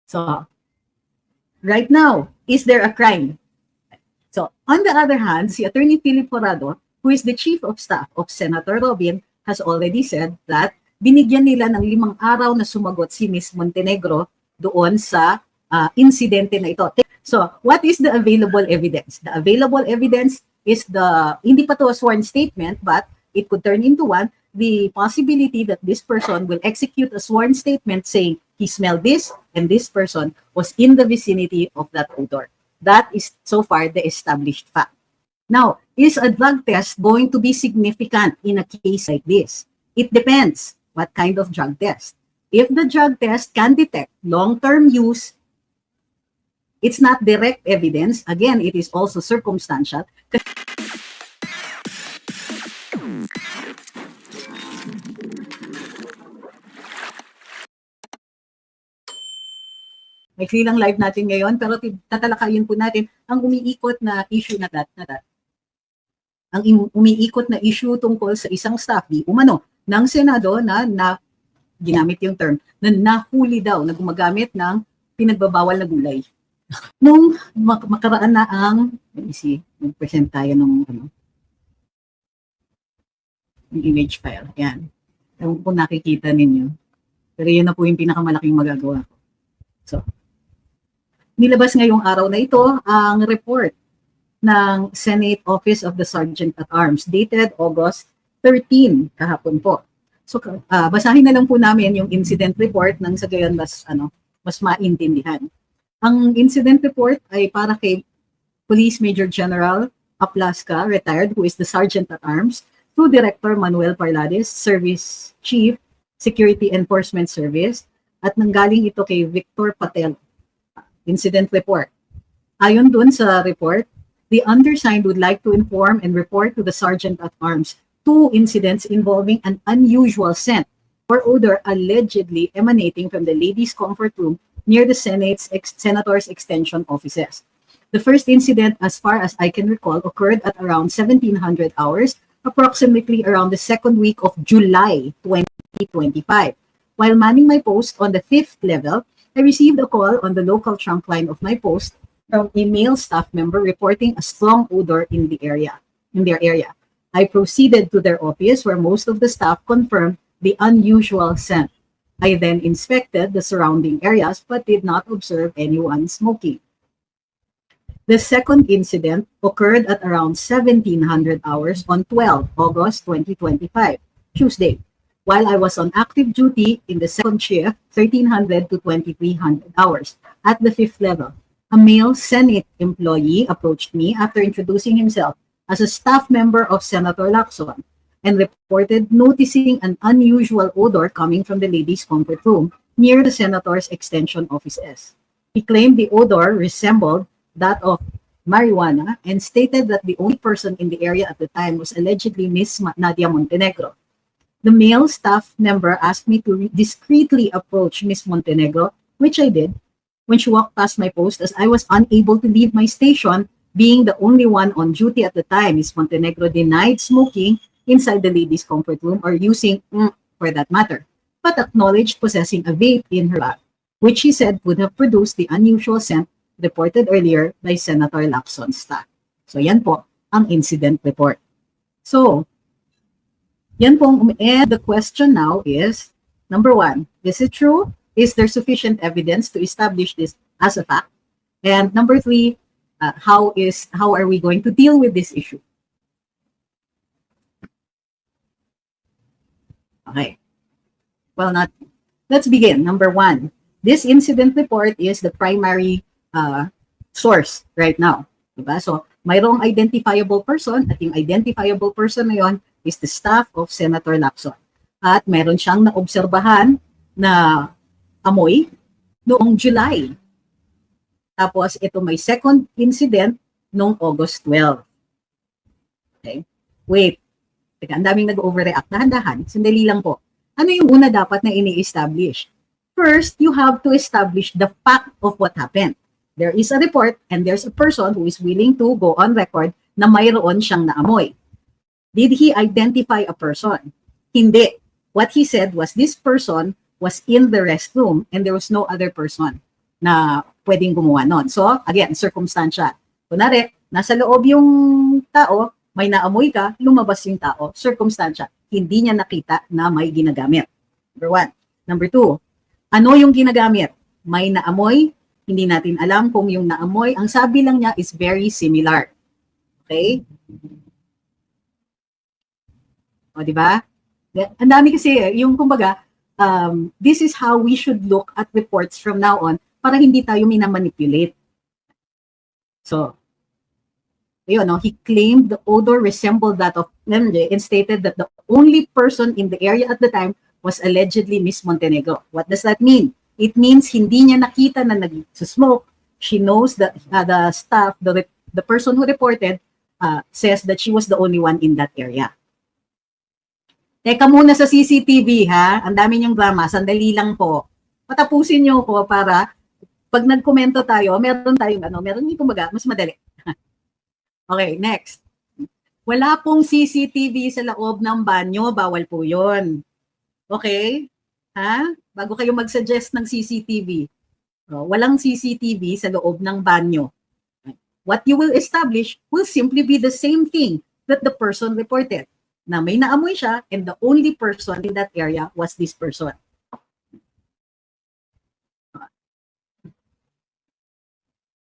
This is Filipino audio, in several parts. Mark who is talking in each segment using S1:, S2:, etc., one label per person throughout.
S1: So, right now, is there a crime? So, on the other hand, si Attorney Philip Corrado, who is the Chief of Staff of Senator Robin, has already said that binigyan nila ng 5 araw na sumagot si Ms. Montenegro doon sa insidente na ito. So, what is the available evidence? The available evidence is hindi pa to a sworn statement, but it could turn into one, the possibility that this person will execute a sworn statement saying he smelled this and this person was in the vicinity of that odor. That is so far the established fact. Now, is a drug test going to be significant in a case like this? It depends what kind of drug test. If the drug test can detect long-term use, it's not direct evidence. Again, it is also circumstantial. May lang live natin ngayon, pero tatalakayin po natin ang umiikot na issue na that. Ang umiikot na issue tungkol sa isang staff, di umano, ng Senado na ginamit yung term, na nahuli daw, na gumagamit ng pinagbabawal na gulay. Nung makaraan na let me see, mag-present tayo ng yung image file. Yan. Ewan po nakikita ninyo. Pero yun na po yung pinakamalaking magagawa ko. So, nilabas ngayong araw na ito ang report ng Senate Office of the Sergeant at Arms dated August 13 kahapon po. So basahin na lang po namin yung incident report nang sa gayon mas maintindihan. Ang incident report ay para kay Police Major General Aplasca, retired, who is the Sergeant at Arms, to Director Manuel Parlades, Service Chief, Security Enforcement Service, at nanggaling ito kay Victor Patel. Incident report. Ayon dun sa report, the undersigned would like to inform and report to the Sergeant at Arms 2 incidents involving an unusual scent or odor allegedly emanating from the ladies' comfort room near the Senator's extension offices. The first incident, as far as I can recall, occurred at around 1700 hours, approximately around the second week of July 2025. While manning my post on the 5th level, I received a call on the local trunk line of my post from a male staff member reporting a strong odor in their area. I proceeded to their office where most of the staff confirmed the unusual scent. I then inspected the surrounding areas but did not observe anyone smoking. The second incident occurred at around 1700 hours on 12 August 2025, Tuesday, while I was on active duty in the second shift, 1300 to 2300 hours, at the 5th level. A male Senate employee approached me after introducing himself as a staff member of Senator Lacson and reported noticing an unusual odor coming from the ladies' comfort room near the Senator's extension offices. He claimed the odor resembled that of marijuana and stated that the only person in the area at the time was allegedly Miss Nadia Montenegro. The male staff member asked me to discreetly approach Miss Montenegro, which I did, when she walked past my post as I was unable to leave my station, being the only one on duty at the time. Miss Montenegro denied smoking inside the ladies' comfort room or using, for that matter, but acknowledged possessing a vape in her bag, which she said would have produced the unusual scent reported earlier by Senator Lacson's staff. So yan po ang incident report. So, yan pong, and the question now is, number 1, is it true? Is there sufficient evidence to establish this as a fact? And number 3, how are we going to deal with this issue? Okay. Well, let's begin. Number 1, this incident report is the primary source right now. Diba? So, mayroong identifiable person at yung identifiable person na yon is the staff of Senator Lacson. At meron siyang naobserbahan na amoy noong July. Tapos ito may second incident noong August 12. Okay? Wait. Teka, ang daming nag-overreact. Dahan-dahan. Sandali lang po. Ano yung una dapat na ini-establish? First, you have to establish the fact of what happened. There is a report and there's a person who is willing to go on record na mayroon siyang naamoy. Did he identify a person? Hindi. What he said was this person was in the restroom and there was no other person. na pwedeng gumawa nun. So, again, circumstantial. Kunwari, nasa loob yung tao, may naamoy ka, lumabas yung tao, circumstantial. Hindi niya nakita na may ginagamit. Number 1. Number 2, ano yung ginagamit? May naamoy, hindi natin alam kung yung naamoy, ang sabi lang niya is very similar. Okay? O, di ba? Ang dami kasi, yung kumbaga, this is how we should look at reports from now on para hindi tayo minamanipulate. So, yun, no? He claimed the odor resembled that of MJ and stated that the only person in the area at the time was allegedly Miss Montenegro. What does that mean? It means hindi niya nakita na nag-smoke. She knows that the staff, the person who reported, says that she was the only one in that area. Teka muna sa CCTV, ha? Ang dami niyong drama. Sandali lang po. Patapusin niyo ko para pag nagkomento tayo, meron tayong meron yung kumbaga, mas madali. Okay, next. Wala pong CCTV sa loob ng banyo. Bawal po yun. Okay? Ha? Bago kayo mag-suggest ng CCTV. Walang CCTV sa loob ng banyo. What you will establish will simply be the same thing that the person reported. Na may naamoy siya and the only person in that area was this person.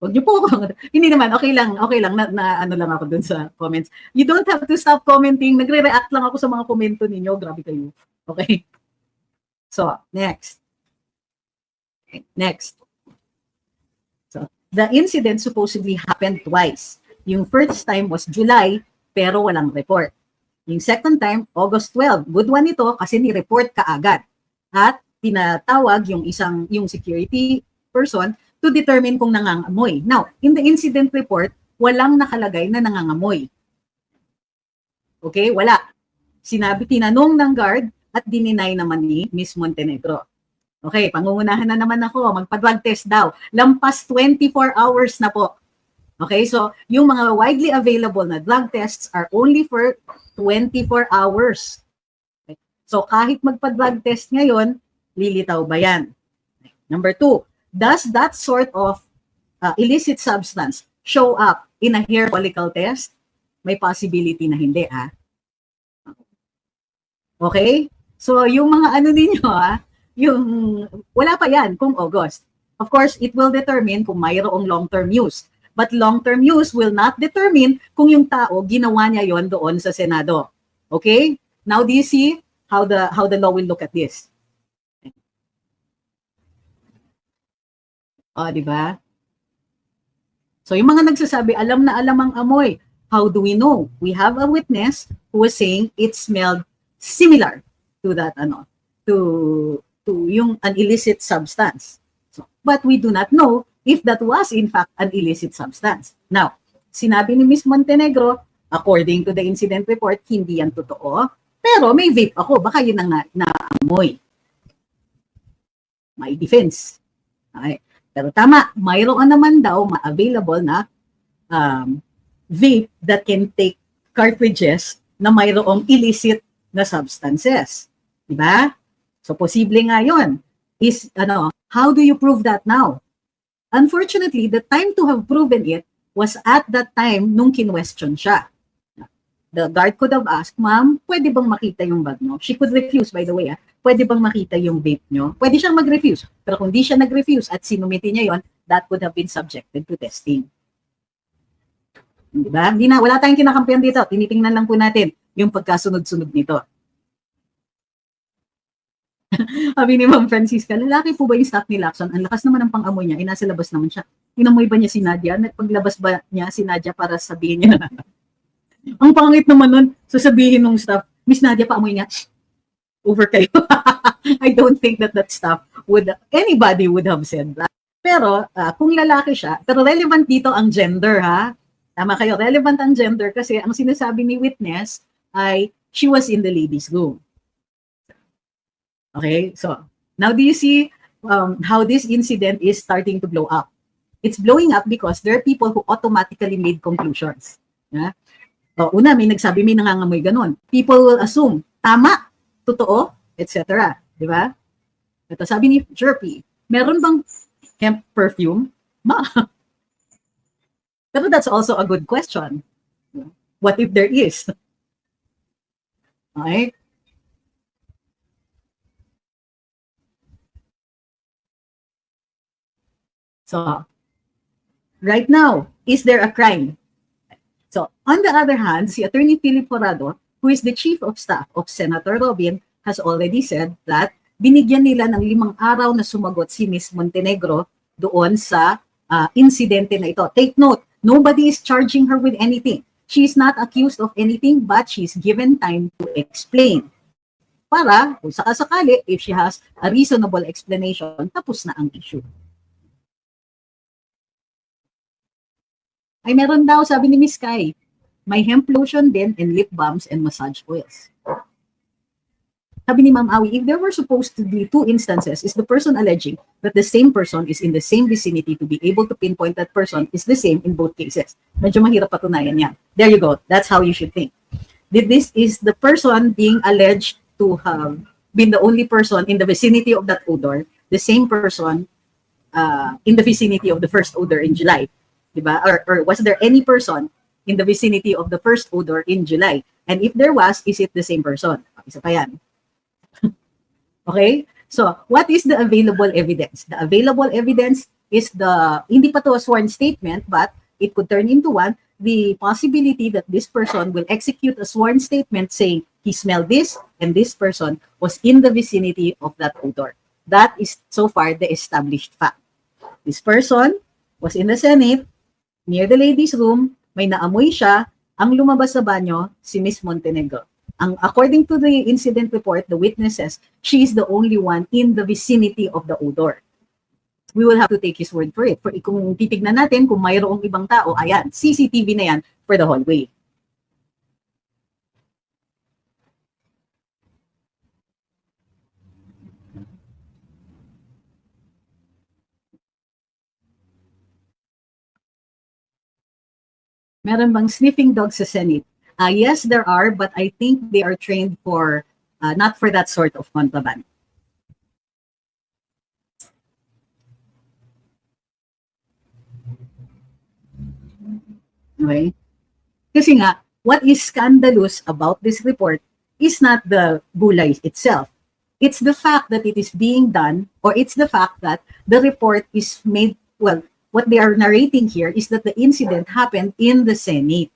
S1: Huwag niyo po hindi naman, okay lang na ano lang ako dun sa comments. You don't have to stop commenting. Nagre-react lang ako sa mga komento ninyo. Grabe kayo. Okay? So, next. Okay, next. So, the incident supposedly happened twice. Yung first time was July, pero walang report. Yung second time, August 12. Good one ito kasi ni-report kaagad. At pinatawag yung security person to determine kung nangangamoy. Now, in the incident report, walang nakalagay na nangangamoy. Okay? Wala. Tinanong ng guard at dininay naman ni Miss Montenegro. Okay, pangungunahan na naman ako. Magpa-drug test daw. Lampas 24 hours na po. Okay, so yung mga widely available na drug tests are only for 24 hours. Okay. So kahit magpa-drug test ngayon, lilitaw ba yan? Number 2, does that sort of illicit substance show up in a hair follicle test? May possibility na hindi, ha? Okay? So, yung mga ninyo, yung wala pa yan kung August. Of course, it will determine kung mayroong long-term use. But long-term use will not determine kung yung tao ginawa niya yon doon sa Senado. Okay? Now, do you see how the law will look at this? Di ba? So, yung mga nagsasabi, alam na alam ang amoy. How do we know? We have a witness who was saying it smelled similar to that, to yung an illicit substance. So, but we do not know if that was in fact an illicit substance. Now, sinabi ni Miss Montenegro, according to the incident report, hindi yan totoo. Pero may vape ako, baka yun ang naamoy. May defense. Okay. Pero tama, mayroon naman daw ma-available na vape that can take cartridges na mayroong illicit na substances. Diba? So, posible nga yun. How do you prove that now? Unfortunately, the time to have proven it was at that time nung kinwestiyon siya. The guard could have asked, ma'am, pwede bang makita yung bag nyo? She could refuse, by the way. Pwede bang makita yung vape nyo? Pwede siyang mag-refuse. Pero kung di siya nag-refuse at sinumiti niya yon, that could have been subjected to testing. Diba? Wala tayong kinakampihan dito. Tinitingnan lang po natin yung pagkasunod-sunod nito. Sabi ni Ma'am Francisca, lalaki po ba yung staff ni Lacson? Ang lakas naman ng pang-amoy niya, nasa labas naman siya. Inamoy ba niya si Nadia? Paglabas ba niya si Nadia para sabihin niya? Ang pangit naman nun, sasabihin ng staff, Miss Nadia, paamoy niya, over kayo. I don't think that staff anybody would have said that. Pero kung lalaki siya, pero relevant dito ang gender, ha? Tama kayo, relevant ang gender kasi ang sinasabi ni witness ay she was in the ladies' room. Okay, so now do you see how this incident is starting to blow up? It's blowing up because there are people who automatically made conclusions. Yeah? Una, may nagsabi, may nangangamoy ganun. People will assume, tama, totoo, etc. Di ba? Ito, sabi ni Jerpy, meron bang hemp perfume? Pero that's also a good question. What if there is? Okay? So, right now, is there a crime? So, on the other hand, si Attorney Philip Corrado, who is the Chief of Staff of Senator Robin, has already said that binigyan nila ng 5 araw na sumagot si Ms. Montenegro doon sa insidente na ito. Take note, nobody is charging her with anything. She is not accused of anything, but she's given time to explain. Para, kung sakasakali, if she has a reasonable explanation, tapos na ang issue. Ay, meron daw, sabi ni Miss Kai, may hemp lotion din and lip balms and massage oils. Sabi ni Ma'am Awi, if there were supposed to be 2 instances, is the person alleging that the same person is in the same vicinity to be able to pinpoint that person is the same in both cases. Medyo mahirap patunayan yan. There you go. That's how you should think. This is the person being alleged to have been the only person in the vicinity of that odor, the same person in the vicinity of the first odor in July. Diba? Or was there any person in the vicinity of the first odor in July? And if there was, is it the same person? Isa pa yan. Okay? So, what is the available evidence? The available evidence is hindi pa to a sworn statement, but it could turn into one, the possibility that this person will execute a sworn statement saying he smelled this and this person was in the vicinity of that odor. That is so far the established fact. This person was in the Senate, near the ladies' room, may naamoy siya, ang lumabas sa banyo, si Miss Montenegro. According to the incident report, the witnesses, she is the only one in the vicinity of the odor. We will have to take his word for it. Kung titignan natin, kung mayroong ibang tao, ayan, CCTV na yan for the hallway. Meron bang sniffing dogs sa Senate? Yes, there are, but I think they are trained for, not for that sort of contraband. Okay? Kasi nga, what is scandalous about this report is not the gulay itself. It's the fact that it is being done, or it's the fact that the report is made, well, what they are narrating here is that the incident happened in the Senate.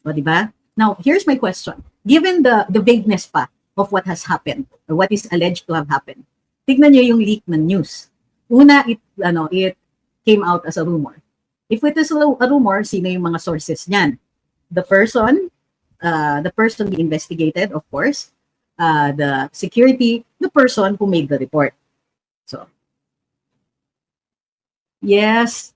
S1: O, diba? Now, here's my question. Given the vagueness pa of what has happened, or what is alleged to have happened, tignan niyo yung leak ng news. Una, it came out as a rumor. If it is a rumor, sino yung mga sources niyan? The person being investigated, of course, the security, the person who made the report. So, yes,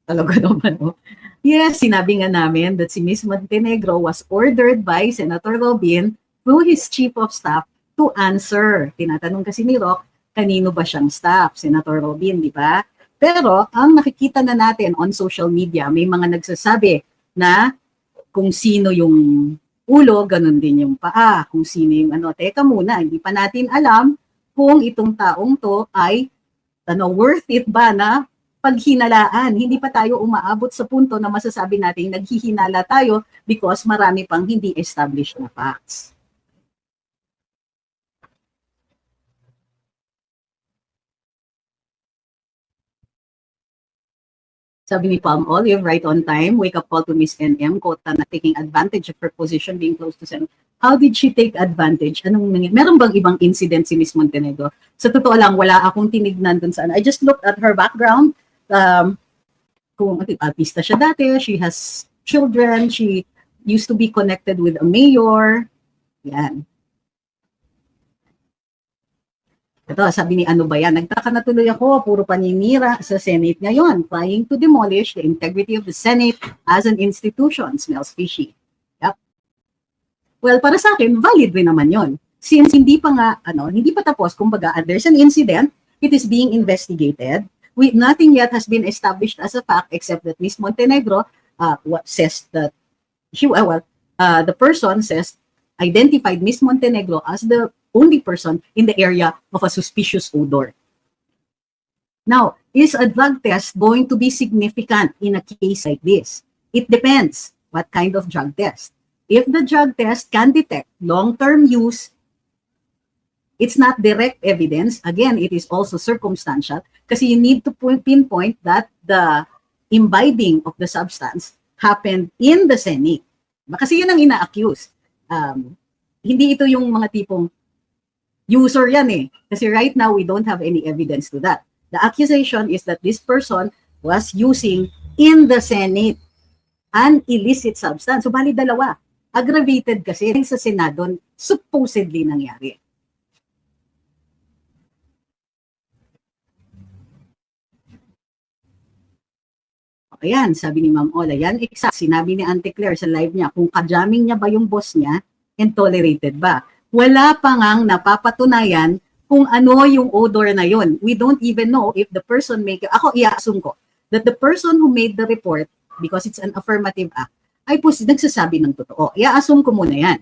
S1: talaga naman, oh. Yes, sinabi nga namin that si Ms. Montenegro was ordered by Senator Robin through his chief of staff to answer. Tinatanong kasi ni Rock, kanino ba siyang staff? Senator Robin, di ba? Pero ang nakikita na natin on social media, may mga nagsasabi na kung sino yung ulo, ganun din yung paa. Kung sino yung teka muna, hindi pa natin alam kung itong taong to ay worth it ba na paghinalaan. Hindi pa tayo umaabot sa punto na masasabi natin naghihinala tayo because marami pang hindi established na facts. Sabi ni Palm Olive, right on time, wake up call to Miss NM, quote na taking advantage of her position being close to Senate. How did she take advantage? Meron bang ibang incident si Miss Montenegro? Sa totoo lang, wala akong tinignan dun sa I just looked at her background. Kung artista siya dati, she has children, she used to be connected with a mayor. Yan. Ito, sabi ni ano ba yan? Nagtaka na tuloy ako, puro paninira sa Senate ngayon, trying to demolish the integrity of the Senate as an institution. Smells fishy. Yep. Well, para sa akin, valid rin naman yon. Since hindi pa nga, hindi pa tapos, kumbaga, there's an incident, it is being investigated, nothing yet has been established as a fact except that Ms. Montenegro says that the person says identified Ms. Montenegro as the only person in the area of a suspicious odor. Now, is a drug test going to be significant in a case like this? It depends what kind of drug test. If the drug test can detect long-term use, it's not direct evidence. Again, it is also circumstantial kasi you need to pinpoint that the imbibing of the substance happened in the Senate. Kasi yun ang ina-accuse. Hindi ito yung mga tipong user yan eh. Kasi right now, we don't have any evidence to that. The accusation is that this person was using in the Senate an illicit substance. So, bali dalawa. Aggravated kasi sa Senado, supposedly nangyari. Ayan, sabi ni Ma'am Ola, yan exact. Sinabi ni Auntie Claire sa live niya, kung kajamming niya ba yung boss niya, and tolerated ba? Wala pa ngang napapatunayan kung ano yung odor na yon. We don't even know if the person ako i-assume ko, that the person who made the report, because it's an affirmative act, ay nagsasabi ng totoo. I-assume ko muna yan.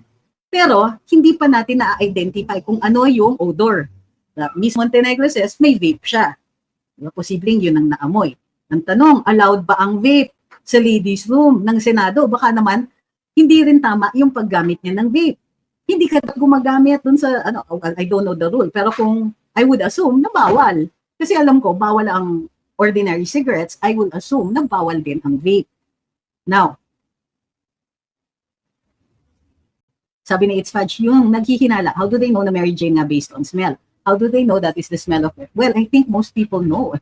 S1: Pero, hindi pa natin na-identify kung ano yung odor. Miss Montenegro says, may vape siya. Posibleng yun ang naamoy. Ang tanong, allowed ba ang vape sa ladies room ng Senado? Baka naman, hindi rin tama yung paggamit niya ng vape. Hindi ka gumagamit dun sa, I don't know the rule, pero kung I would assume na bawal. Kasi alam ko, bawal ang ordinary cigarettes, I would assume na bawal din ang vape. Now, sabi ni It's Fudge, yung naghihinala, how do they know na Mary Jane na based on smell? How do they know that is the smell of it? Well, I think most people know.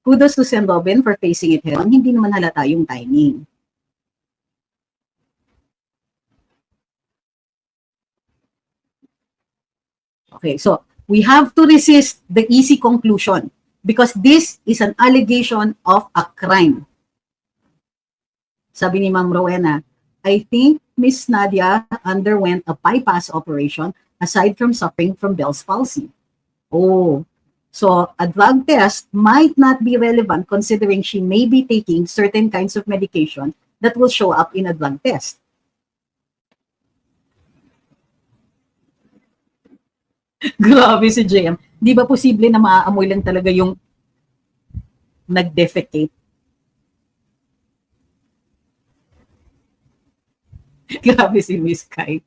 S1: Kudos to Sen. Robin for facing it head on. Hindi naman halata yung timing. Okay, so we have to resist the easy conclusion because this is an allegation of a crime. Sabi ni Ma'am Rowena, I think Miss Nadia underwent a bypass operation aside from suffering from Bell's palsy. Oh, so a drug test might not be relevant considering she may be taking certain kinds of medication that will show up in a drug test. Grabe si JM. Di ba posible na maaamoy lang talaga yung nag-defecate? Grabe si Miss Kai.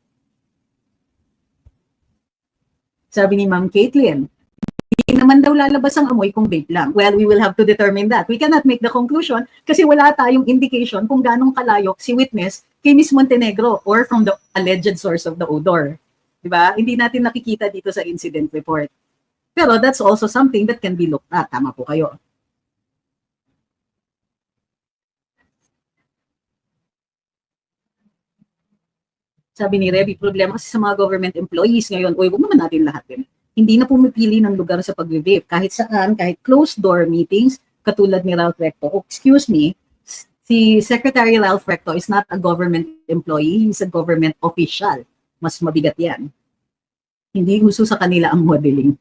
S1: Sabi ni Ma'am Caitlin, hindi naman daw lalabas ang amoy kung vape lang. Well, we will have to determine that. We cannot make the conclusion kasi wala tayong indication kung ganong kalayo si witness kay Miss Montenegro or from the alleged source of the odor. Diba? Hindi natin nakikita dito sa incident report. Pero that's also something that can be looked at. Tama po kayo. Sabi ni Reby, problema kasi sa mga government employees ngayon, huwag naman natin lahat din. Hindi na pumipili ng lugar sa pag-vape. Kahit saan, kahit closed door meetings, katulad ni Ralph Recto. Oh, excuse me, si Secretary Ralph Recto is not a government employee, he's a government official. Mas mabigat yan. Hindi gusto sa kanila ang modeling.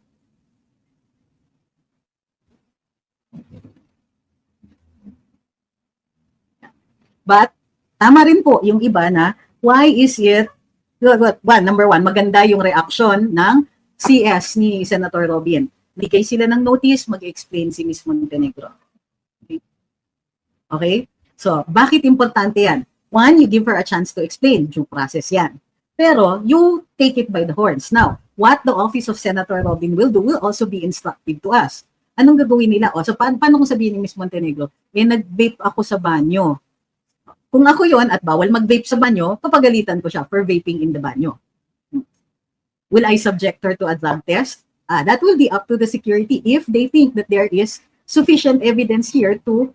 S1: But, tama rin po yung iba na, why is it, well, number one, maganda yung reaction ng CS ni Senator Robin. Bigay sila ng notice, mag-explain si Ms. Montenegro. Okay? So, bakit importante yan? One, you give her a chance to explain. Due process yan. Pero, you take it by the horns. Now, what the Office of Senator Robin will do will also be instructive to us. Anong gagawin nila? O, so, paano kung sabihin ni Ms. Montenegro, nag-vape ako sa banyo. Kung ako yon at bawal mag-vape sa banyo, papagalitan ko siya for vaping in the banyo. Will I subject her to a drug test? That will be up to the security if they think that there is sufficient evidence here to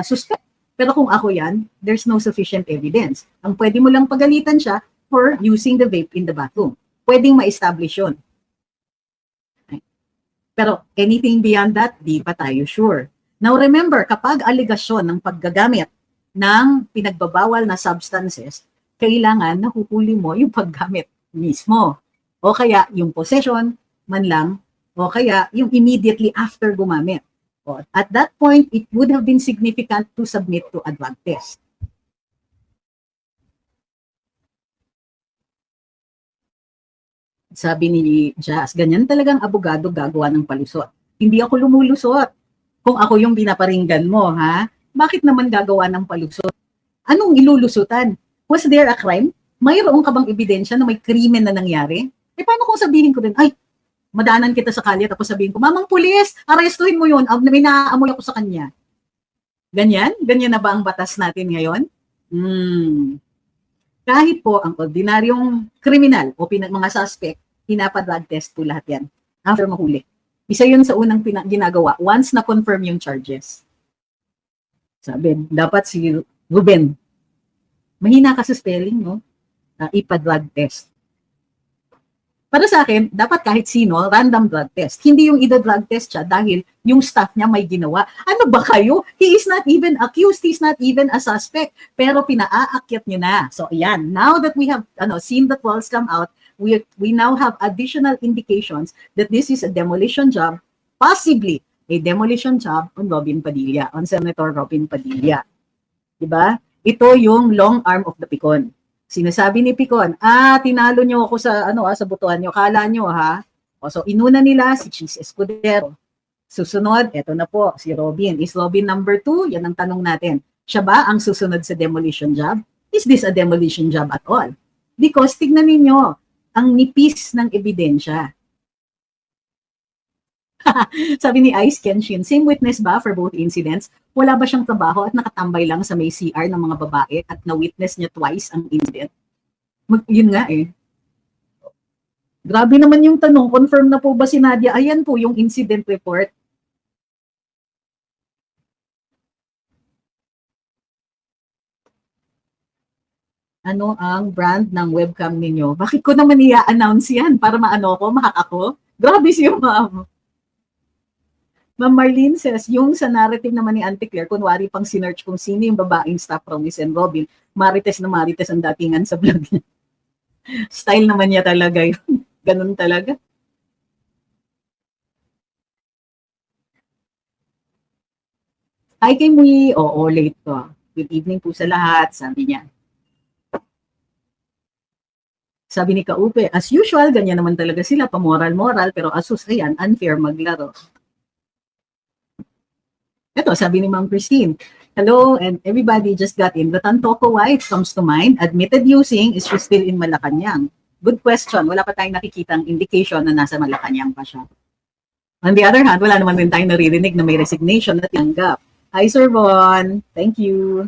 S1: suspect. Pero kung ako yan, there's no sufficient evidence. Ang pwede mo lang pagalitan siya for using the vape in the bathroom. Pwedeng ma-establish yun. Pero anything beyond that, di pa tayo sure. Now remember, kapag aligasyon ng paggagamit ng pinagbabawal na substances, kailangan nahuhuli mo yung paggamit mismo. O kaya yung possession, man lang, o kaya yung immediately after gumamit. O, at that point, it would have been significant to submit to a drug test. Sabi ni Jazz, ganyan talagang abogado gagawa ng palusot. Hindi ako lumulusot. Kung ako yung pinaparinggan mo, ha? Bakit naman gagawa ng palusot? Anong ilulusutan? Was there a crime? Mayroon ka bang ebidensya na may krimen na nangyari? Eh, paano kung sabihin ko din, ay, madaanan kita sa kalye, tapos sabihin ko, mamang pulis, arestuhin mo yun, may naaamoy ako sa kanya. Ganyan? Ganyan na ba ang batas natin ngayon? Kahit po ang ordinaryong kriminal o mga suspect, pinapa-drug test po lahat yan after mahuli. Isa yun sa unang ginagawa once na-confirm yung charges. Sabi, dapat si Ruben, mahina ka sa spelling, no? Ipa-drug test. Para sa akin, dapat kahit sino, random drug test. Hindi yung ida-drug test siya dahil yung staff niya may ginawa. Ano ba kayo? He is not even accused. He is not even a suspect. Pero pinaaakyat niyo na. So, ayan. Now that we have seen the falls come out, we now have additional indications that this is a demolition job, possibly a demolition job on Robin Padilla, on Senator Robin Padilla. Diba? Ito yung long arm of the Picon. Sinasabi ni Picon, tinalo nyo ako sa, sa butuan nyo. Kala nyo, ha? So, inuna nila si Chis Escudero. Susunod, eto na po, si Robin. Is Robin number 2? Yan ang tanong natin. Siya ba ang susunod sa demolition job? Is this a demolition job at all? Because, tignan ninyo, ang nipis ng ebidensya. Sabi ni Ice Kenshin, same witness ba for both incidents? Wala ba siyang trabaho at nakatambay lang sa may CR ng mga babae at na-witness niya twice ang incident? Yun nga eh. Grabe naman yung tanong, confirm na po ba si Nadia? Ayan po yung incident report. Ano ang brand ng webcam ninyo? Bakit ko naman i-announce yan? Para maano ko, mahack ako? Grabe siya, ma'am. Ma'am Marlene says, yung sa narrative naman ni Auntie Claire, kunwari pang sinearch kung sino yung babaeng staff from Miss and Robin, marites na marites ang datingan sa vlog niya. Style naman niya talaga yun. Ganun talaga. Hi kay Mui. Oo, late ko. Good evening po sa lahat, sabi niya. Sabi ni Kaupe, as usual, ganyan naman talaga sila, pamoral-moral, pero asus, ayan, unfair maglaro. Ito, sabi ni Ma'am Christine, hello and everybody just got in. The Tantoco wife comes to mind. Admitted using, is she still in Malacanang? Good question. Wala pa tayong nakikitang indication na nasa Malacanang pa siya. On the other hand, wala naman din tayong naririnig na may resignation na tinanggap. Hi, Sir Von. Thank you.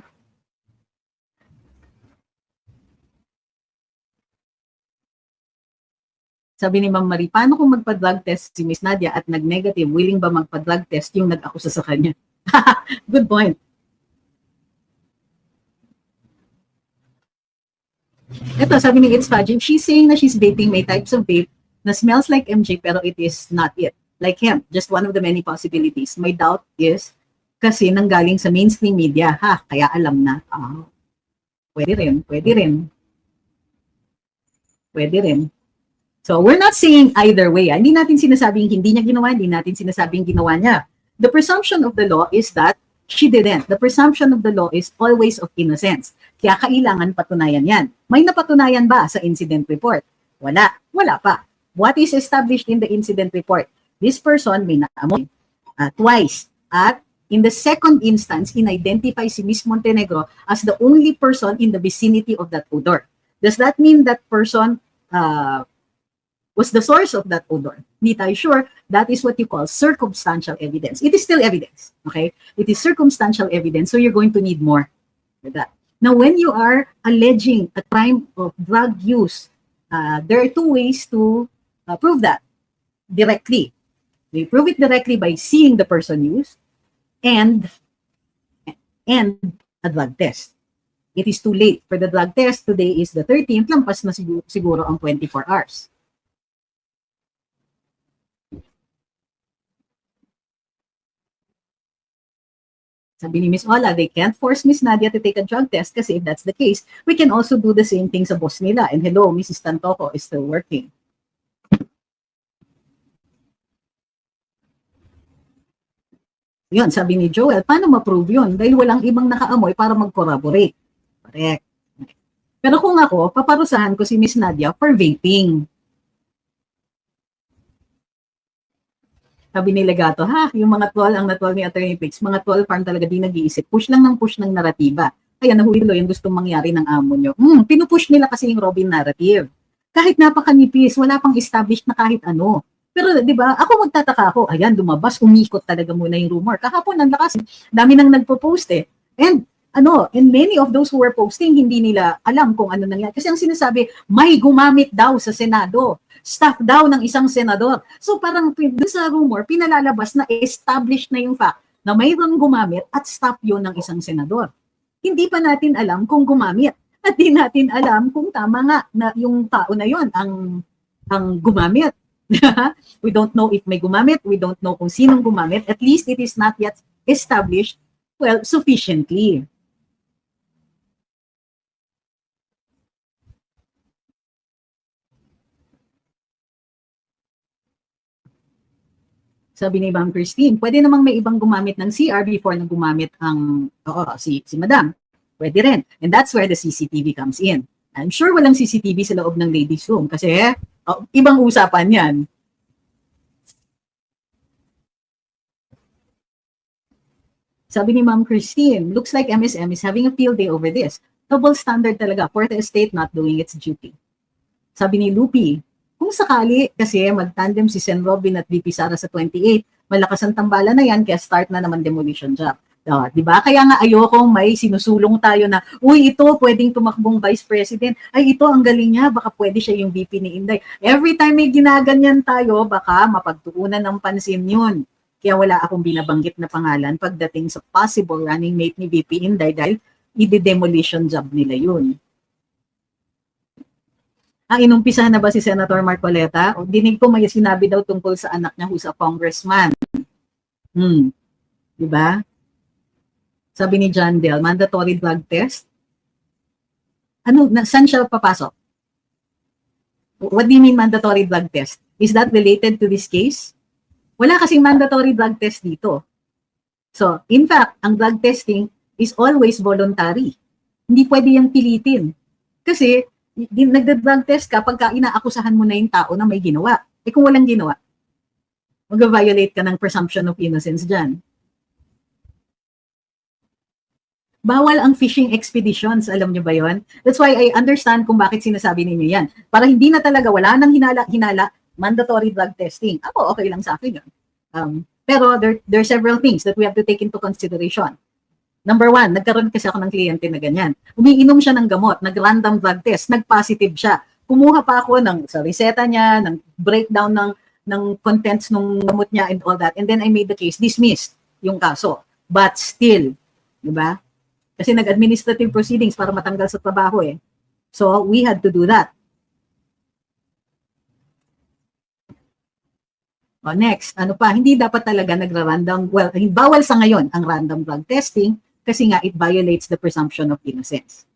S1: Sabi ni Ma'am Marie, paano kung magpa-drug test si Miss Nadia at nag-negative? Willing ba magpa-drug test yung nag-akusa sa kanya? Good point. Ito, sabi ni It's Fajim, she's saying na she's vaping may types of vape na smells like MJ pero it is not it. Like hemp, just one of the many possibilities. My doubt is kasi nanggaling sa mainstream media. Kaya alam na. Pwede rin, pwede rin. Pwede rin. So, we're not saying either way. Hindi natin sinasabing hindi niya ginawa, hindi natin sinasabing ginawa niya. The presumption of the law is that she didn't. The presumption of the law is always of innocence. Kaya kailangan patunayan yan. May napatunayan ba sa incident report? Wala. Wala pa. What is established in the incident report? This person may naamoy twice. At in the second instance, in-identify si Miss Montenegro as the only person in the vicinity of that odor. Does that mean that person was the source of that odor? Hindi tayo sure. That is what you call circumstantial evidence. It is still evidence, okay? It is circumstantial evidence, so you're going to need more for that. Now, when you are alleging a crime of drug use, there are two ways to prove that directly. You prove it directly by seeing the person use and a drug test. It is too late for the drug test. Today is the 13th, lampas na siguro ang 24 hours. Sabi ni Miss Ola, they can't force Miss Nadia to take a drug test kasi if that's the case, we can also do the same thing sa boss nila. And hello, Mrs. Tantoco is still working. Yun, sabi ni Joel, paano ma-prove yun? Dahil walang ibang nakaamoy para mag-corroborate. Correct. Pero kung ako, paparusahan ko si Miss Nadia for vaping. Sabi ni Legato, yung mga tol, ang natol ni Attorney Pix, mga tol farm talaga di nag-iisip. Push lang ng push ng naratiba. Kaya nahuhilo yung gustong mangyari ng amo nyo. Pinupush nila kasi yung Robin narrative. Kahit napakanipis, wala pang established na kahit ano. Pero 'di ba, ako magtataka ako, ayan lumabas, umikot talaga muna yung rumor. Kahapon ang lakas, dami nang nagpo-post eh. And many of those who were posting, hindi nila alam kung ano nangyari. Kasi ang sinasabi, may gumamit daw sa Senado. Staff daw ng isang senador. So parang doon sa rumor, pinalalabas na established na yung fact na mayroong gumamit at staff yon ng isang senador. Hindi pa natin alam kung gumamit. At di natin alam kung tama nga na yung tao na yon ang gumamit. We don't know if may gumamit. We don't know kung sinong gumamit. At least it is not yet established, well, sufficiently. Sabi ni Ma'am Christine, pwede namang may ibang gumamit ng CR before na gumamit si Madam. Pwede rin. And that's where the CCTV comes in. I'm sure walang CCTV sa loob ng ladies room kasi ibang usapan yan. Sabi ni Ma'am Christine, looks like MSM is having a field day over this. Double standard talaga for the estate not doing its duty. Sabi ni Lupi, kung sakali kasi mag-tandem si Sen Robin at VP Sara sa 28, malakas ang tambala na yan kaya start na naman demolition job. Di ba? Kaya nga ayokong may sinusulong tayo na, uy, ito pwedeng tumakbong Vice President. Ay, ito ang galing niya, baka pwede siya yung VP ni Inday. Every time may ginaganyan tayo, baka mapagtuunan ng pansin yun. Kaya wala akong binabanggit na pangalan pagdating sa possible running mate ni VP Inday dahil i-demolition job nila yun. Inumpisahan na ba si Senator Marcoleta? O dinig ko may sinabi daw tungkol sa anak niya who's a congressman. Di ba? Sabi ni John Del, mandatory drug test? Saan siya papasok? What do you mean mandatory drug test? Is that related to this case? Wala kasing mandatory drug test dito. So, in fact, ang drug testing is always voluntary. Hindi pwede yung pilitin. Kasi, nagda-drug test ka pagka inaakusahan mo na yung tao na may ginawa. Kung walang ginawa, mag-violate ka ng presumption of innocence dyan. Bawal ang fishing expeditions, alam nyo ba yon? That's why I understand kung bakit sinasabi ninyo yan. Para hindi na talaga, wala nang hinala, mandatory drug testing. Ako, okay lang sa akin yun. Pero there are several things that we have to take into consideration. Number one, nagkaroon kasi ako ng kliyente na ganyan. Umiinom siya ng gamot, nag-random blood test, nag-positive siya. Kumuha pa ako sa reseta niya, ng breakdown ng contents ng gamot niya and all that. And then I made the case, dismissed yung kaso. But still, di ba? Kasi nag-administrative proceedings para matanggal sa trabaho eh. So we had to do that. Next, hindi dapat talaga nagra-random, well, bawal sa ngayon ang random drug testing kasi nga it violates the presumption of innocence.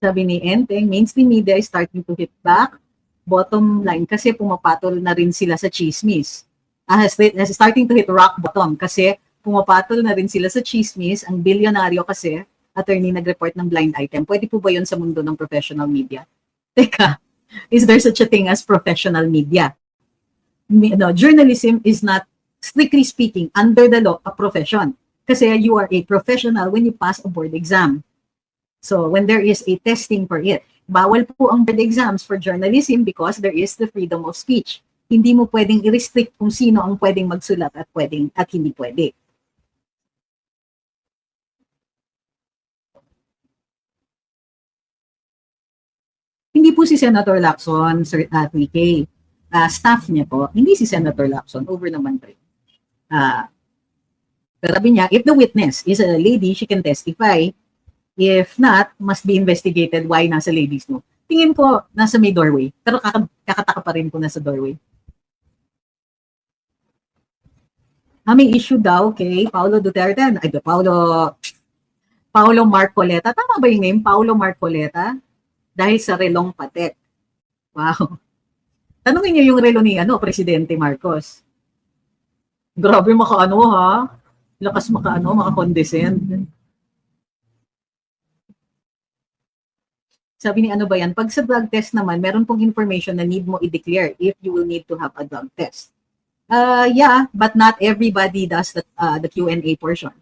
S1: Sabi ni Enteng, mainstream media is starting to hit back. Bottom line, kasi pumapatol na rin sila sa chismis. Starting to hit rock bottom kasi pumapatol na rin sila sa chismis. Ang bilyonaryo kasi, attorney nag-report ng blind item. Pwede po ba yun sa mundo ng professional media? Teka, is there such a thing as professional media? No, journalism is not, strictly speaking, under the law, a profession. Kasi you are a professional when you pass a board exam. So when there is a testing for it, bawal po ang board exams for journalism because there is the freedom of speech. Hindi mo pwedeng i-restrict kung sino ang pwedeng magsulat at hindi pwede. Hindi po si Senator Lacson, Sir PK. Staff niya po, hindi si Senator Lacson, over naman rin. Pero sabi niya, if the witness is a lady, she can testify. If not, must be investigated why nasa ladies mo. Tingin ko, nasa may doorway. Pero kakataka pa rin po nasa doorway. May issue daw kay Paulo Duterte. Paulo Marcoleta. Tama ba yung name? Paulo Marcoleta? Dahil sa relong patek. Wow. Tanungin niyo yung relo ni Presidente Marcos. Grabe makaano ha. Lakas makaano, maka-condescend. Sabi ni ano ba yan, pag sa drug test naman, meron pong information na need mo i-declare if you will need to have a drug test. Yeah, but not everybody does the Q&A portion.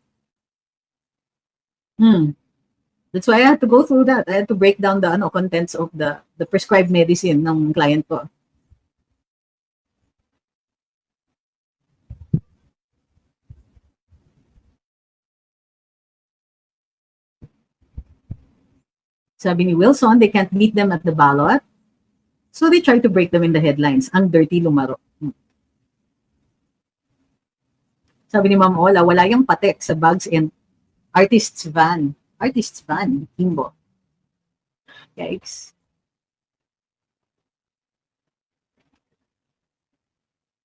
S1: That's why I had to go through that. I had to break down the contents of the prescribed medicine ng client ko. Sabi ni Wilson, they can't meet them at the ballot. So they try to break them in the headlines. Ang dirty lumaro. Sabi ni Ma'am Ola, wala yung patek sa bags and artist's van. Artist's van, Kimbo. Yikes.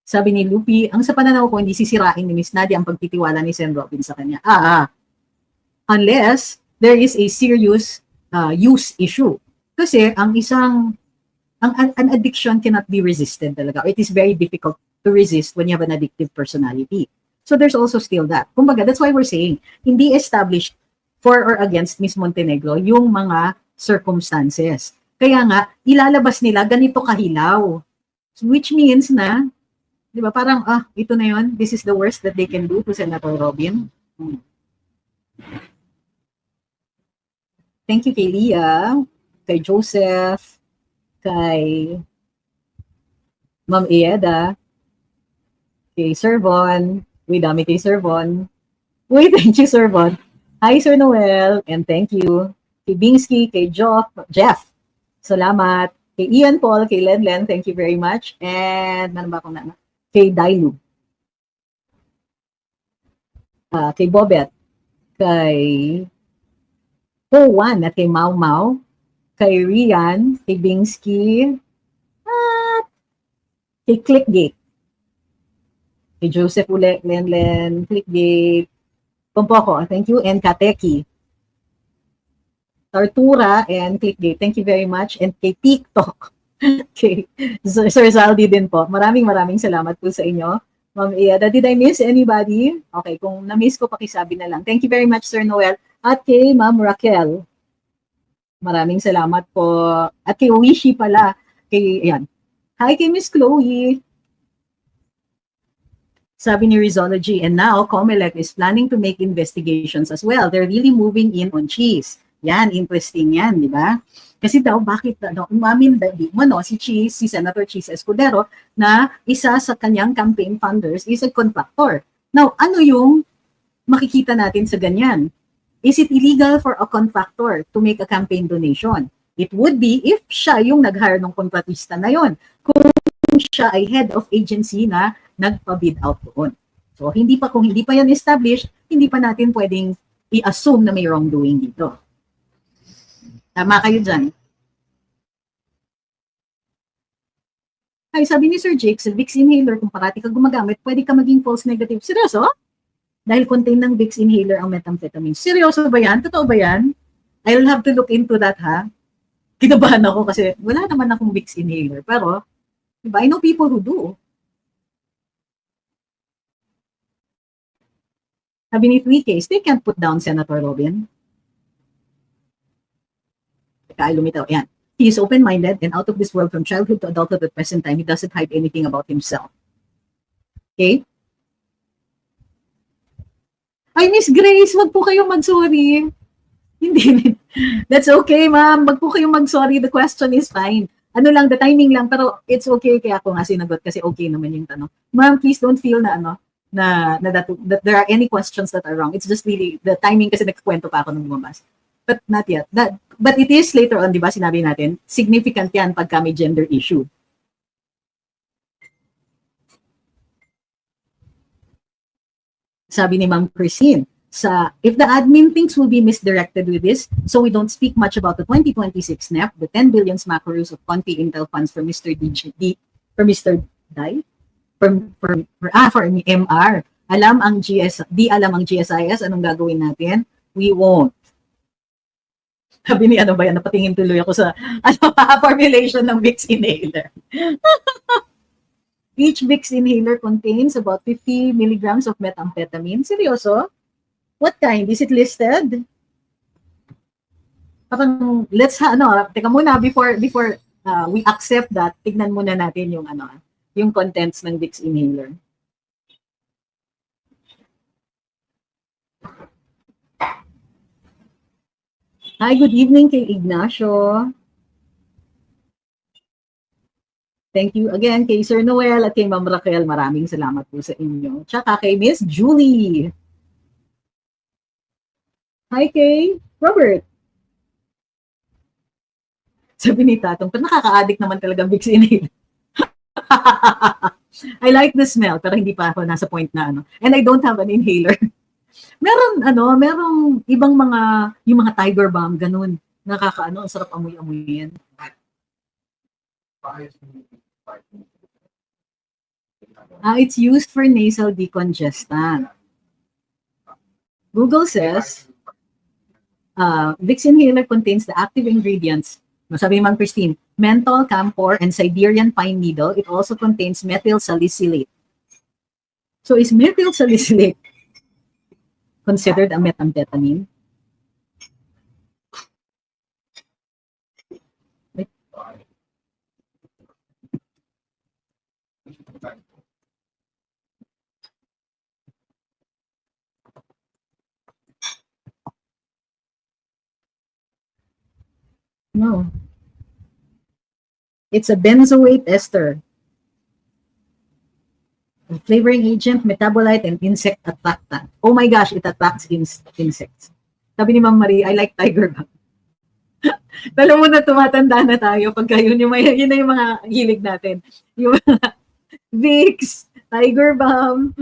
S1: Sabi ni Lupi, ang sa pananaw ko, hindi sisirain ni Miss Nadia ang pagtitiwala ni Sen Robin sa kanya. Unless there is a serious use issue. Kasi ang an addiction cannot be resisted talaga. It is very difficult to resist when you have an addictive personality. So there's also still that. Kumbaga, that's why we're saying, hindi established for or against Miss Montenegro yung mga circumstances. Kaya nga, ilalabas nila ganito kahilaw. Which means na, di ba, parang, ito na yun, this is the worst that they can do to Senator Robin. Thank you kay Leah, kay Joseph, kay Ma'am Ieda, kay Sir Von. Uy, dami kay Sir Von. Uy, thank you, Sir Von. Hi, Sir Noel, and thank you. Kay Bingsky, kay Jeff. Salamat. Kay Ian Paul, kay Lenlen, thank you very much. And, ano ba akong nana? Kay Dailu. Kay Bobet. Kay Juan at kay Mau Mau. Kay Rian, kay Bingsky, at kay Clickgate. Kay Joseph uli, Lenlen, Clickgate, Pompoko, thank you, and Kateki. Tartura and Clickgate, thank you very much, and kay TikTok. Okay, Sir Zaldi din po. Maraming salamat po sa inyo. Ma'am Iada, did I miss anybody? Okay, kung na-miss ko, pakisabi na lang. Thank you very much, Sir Noel. At kay Ma'am Raquel. Maraming salamat po. At kay Wishi pala. Ayan. Hi kay Miss Chloe. Sabi ni Rizology, and now Comelec is planning to make investigations as well. They're really moving in on cheese. Yan, interesting yan, di ba? Kasi daw, bakit umamin si Cheese, si Senator Cheese Escudero, na isa sa kanyang campaign funders is a contractor. Now, ano yung makikita natin sa ganyan? Is it illegal for a contractor to make a campaign donation? It would be if siya yung nag-hire ng kontratista na yon. Kung siya ay head of agency na nagpa-bid out doon. So, kung hindi pa yan established, hindi pa natin pwedeng i-assume na may wrongdoing dito. Tama kayo dyan. Ay, sabi ni Sir Jake, sa Vicks inhaler, kung parati ka gumagamit, pwede ka maging false negative. Seryoso? Dahil contain ng Vicks inhaler ang methamphetamine. Seryoso ba yan? Totoo ba yan? I'll have to look into that, ha? Kinabahan ako kasi wala naman akong Vicks inhaler. Pero, diba, I know people who do. Sabi ni 3Ks, they can't put down Senator Robin. Teka, lumitaw. Yan. He is open-minded and out of this world from childhood to adulthood at present time. He doesn't hide anything about himself. Okay? Ay, Miss Grace, wag po kayong mag-sorry. Hindi. That's okay, ma'am. Wag po kayong mag-sorry. The question is fine. Ano lang, the timing lang. Pero it's okay. Kaya ako nga sinagot kasi okay naman yung tanong. Ma'am, please don't feel na that there are any questions that are wrong. It's just really the timing kasi nagkwento pa ako nung lumabas. But not yet. But it is later on, di ba, sinabi natin, significant yan pagka may gender issue. Sabi ni Ma'am Christine, if the admin thinks we'll be misdirected with this, so we don't speak much about the 2026 NEP, the 10 billion smackaroos of Conti Intel funds for Mr. For MR. Di alam ang GSIS, anong gagawin natin? We won't. Sabi ni ano ba yan, napatingin tuloy ako sa formulation ng Vicks inhaler. Each Vicks inhaler contains about 50 milligrams of methamphetamine. Seryoso? What kind? Is it listed? Parang, teka muna, before we accept that, tignan muna natin yung contents ng Vicks inhaler. Hi, good evening kay Ignacio. Thank you again kay Sir Noel at kay Ma'am Raquel. Maraming salamat po sa inyo. Tsaka kay Miss Julie. Hi kay Robert. Sabi ni Tatong, nakaka-addict naman talaga Vicks inhaler. I like the smell, pero hindi pa ako nasa point na And I don't have an inhaler. Merong ibang yung mga Tiger Balm, ganun. Ang sarap amoy-amoyin. It's used for nasal decongestant. Google says, Vicks inhaler contains the active ingredients, sabi Ma'am Christine, menthol, camphor, and Siberian pine needle. It also contains methyl salicylate. So is methyl salicylate considered a methamphetamine? No. It's a benzoate ester. A flavoring agent, metabolite, and insect attractant. Oh my gosh, it attracts insects. Sabi ni Ma'am Marie, I like Tiger Balm. Alam mo na, tumatanda na tayo pagka yun na yung mga hilig natin. Yung mga Vicks, Tiger Balm,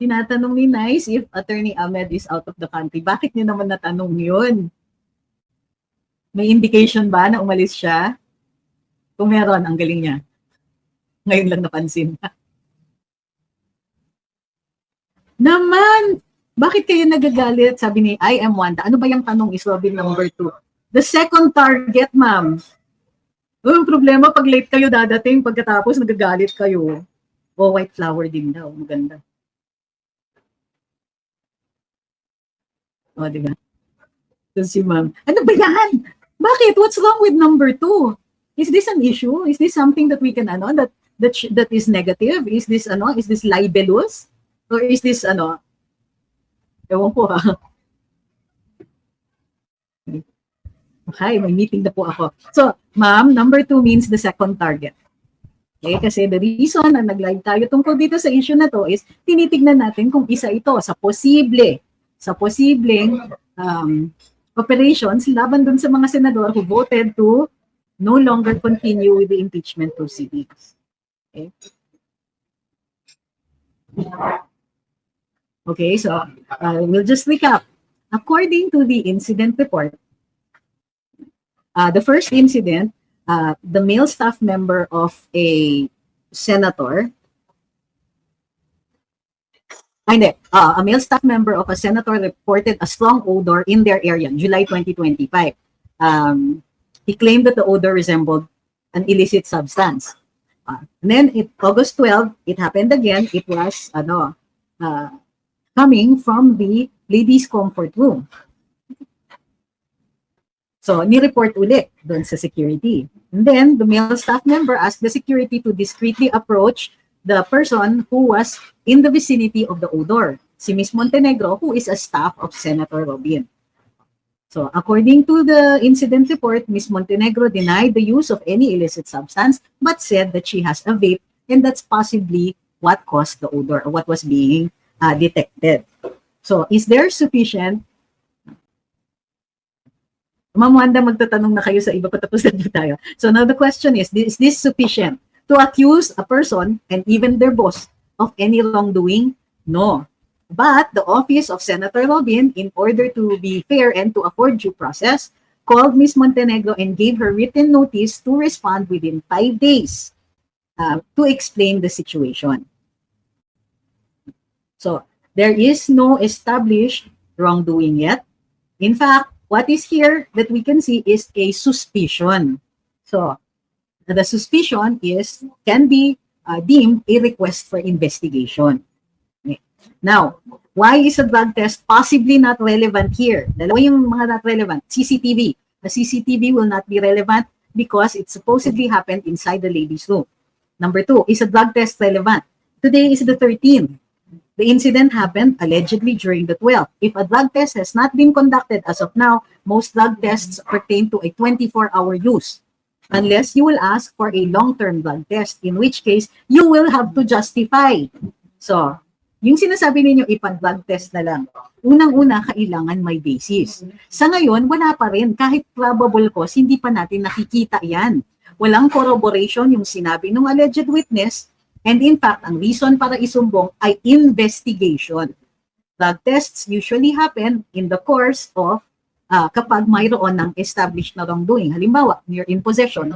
S1: Tinatanong ni Nice if Attorney Ahmed is out of the country. Bakit niyo naman natanong yun? May indication ba na umalis siya? Kung meron, ang galing niya. Ngayon lang napansin. Naman! Bakit kayo nagagalit? Sabi ni I am Wanda. Ano ba yung tanong is Robin number 2? The second target, ma'am. Yung problema, pag late kayo dadating, pagkatapos nagagalit kayo. White flower din daw. Maganda. Diba? So si ma'am, ano ba yan? Bakit? What's wrong with number 2? Is this an issue? Is this something that we can, that is negative? Is this, is this libelous? Or is this, ewan ko ha. Okay, may meeting na po ako. So, ma'am, number 2 means the second target. Okay, kasi the reason na nag-live tayo tungkol dito sa issue na to is tinitignan natin kung isa ito sa posibleng operations laban dun sa mga senador who voted to no longer continue with the impeachment proceedings. Okay, so we'll just recap. According to the incident report, the first incident, the male staff member of a senator, a male staff member of a senator reported a strong odor in their area, July 2025. He claimed that the odor resembled an illicit substance. And then, August 12, it happened again. It was coming from the ladies' comfort room. So, ni-report ulit doon sa security. And then, the male staff member asked the security to discreetly approach the person who was in the vicinity of the odor, si Ms. Montenegro, who is a staff of Senator Robin. So, according to the incident report, Ms. Montenegro denied the use of any illicit substance, but said that she has a vape, and that's possibly what caused the odor, or what was being detected. So, is there sufficient? Ma'am Wanda, magtatanong na kayo sa iba, patapos na tayo. So, now the question is this sufficient to accuse a person and even their boss of any wrongdoing? No. But the office of Senator Robin, in order to be fair and to afford due process, called Ms. Montenegro and gave her written notice to respond within 5 days to explain the situation. So, there is no established wrongdoing yet. In fact, what is here that we can see is a suspicion. So, The suspicion can be deemed a request for investigation. Okay. Now, why is a drug test possibly not relevant here? Dalawa yung mga not relevant. CCTV. The CCTV will not be relevant because it supposedly happened inside the ladies' room. Number 2, is a drug test relevant? Today is the 13th. The incident happened allegedly during the 12th. If a drug test has not been conducted as of now, most drug tests pertain to a 24-hour use. Unless you will ask for a long-term drug test, in which case, you will have to justify. So, yung sinasabi ninyo, ipa-drug test na lang. Unang-una, kailangan may basis. Sa ngayon, wala pa rin. Kahit probable cause, hindi pa natin nakikita yan. Walang corroboration yung sinabi ng alleged witness. And in fact, ang reason para isumbong ay investigation. Drug tests usually happen in the course of kapag mayroon ng established na wrongdoing. Halimbawa, you're in possession.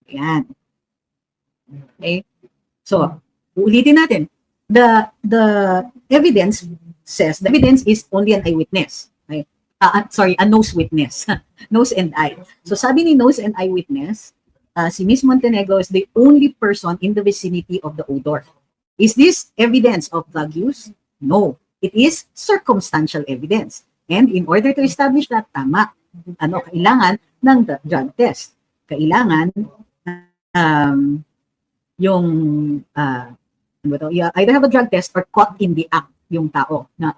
S1: Ayan. Okay? So, ulitin natin. The evidence says, the evidence is only an eyewitness. Okay? A nose witness. Nose and eye. So, sabi ni nose and eye witness, si Ms. Montenegro is the only person in the vicinity of the odor. Is this evidence of drug use? No. It is circumstantial evidence. And in order to establish that, tama, kailangan ng drug test. Kailangan either have a drug test or caught in the act yung tao na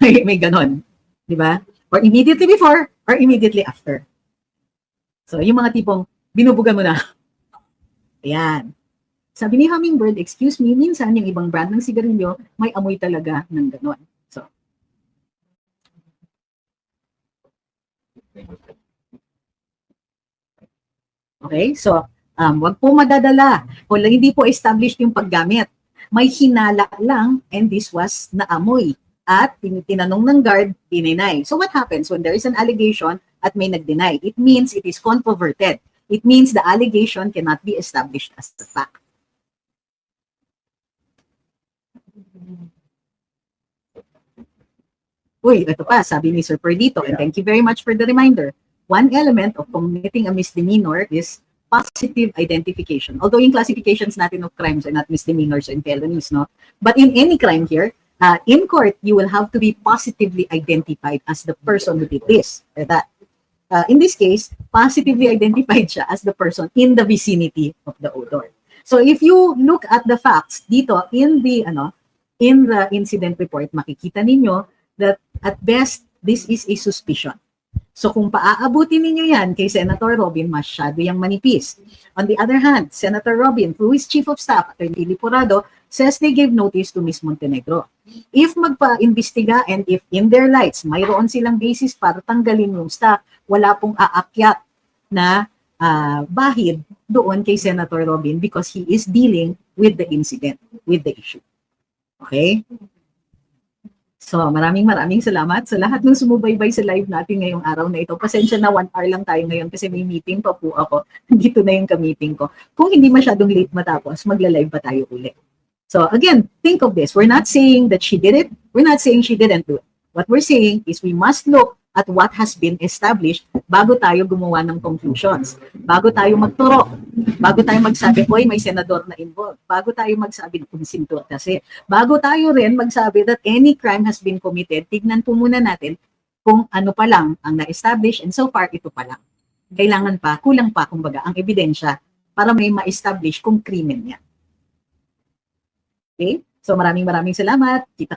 S1: may ganon. Di ba? Or immediately before or immediately after. So, yung mga tipong binubugan mo na. Ayan. Sabi ni Hummingbird, excuse me, minsan yung ibang brand ng sigarilyo may amoy talaga ng ganon. So, okay, so wag po madadala. Kung hindi po established yung paggamit, may hinala lang and this was naamoy. At tinanong ng guard, dininay. So what happens when there is an allegation at may nag-deny? It means it is controverted. It means the allegation cannot be established as a fact. Uy, ito pa, sabi ni Sir Perdito, and thank you very much for the reminder. One element of committing a misdemeanor is positive identification. Although yung classifications natin of crimes are not misdemeanors and felonies, no? But in any crime here, in court, you will have to be positively identified as the person who did this or that. In this case, positively identified siya as the person in the vicinity of the odor. So if you look at the facts dito in the incident report, makikita ninyo that at best this is a suspicion. So kung paaabutin ninyo yan kay Senator Robin, masyado yung manipis. On the other hand, Senator Robin, through his Chief of Staff, Atty. Liporado, says they gave notice to Ms. Montenegro. If magpa-imbestiga and if in their lights, mayroon silang basis para tanggalin yung staff, wala pong aakyat na bahid doon kay Senator Robin because he is dealing with the incident, with the issue. Okay? So, maraming salamat sa lahat ng sumubaybay sa live natin ngayong araw na ito. Pasensya na 1 hour lang tayo ngayon kasi may meeting pa po ako. Dito na yung ka-meeting ko. Kung hindi masyadong late matapos, magla-live pa tayo ulit. So, again, think of this. We're not saying that she did it. We're not saying she didn't do it. What we're saying is we must look at what has been established bago tayo gumawa ng conclusions. Bago tayo magturo. Bago tayo magsabi, oy, may senador na involved. Bago tayo magsabi, kung sinto kasi. Bago tayo rin magsabi that any crime has been committed, tignan po muna natin kung ano pa lang ang na-establish and so far, ito pa lang. Kailangan pa, kulang pa, kumbaga, ang ebidensya para may ma-establish kung krimen niya. Okay? So maraming salamat. Kita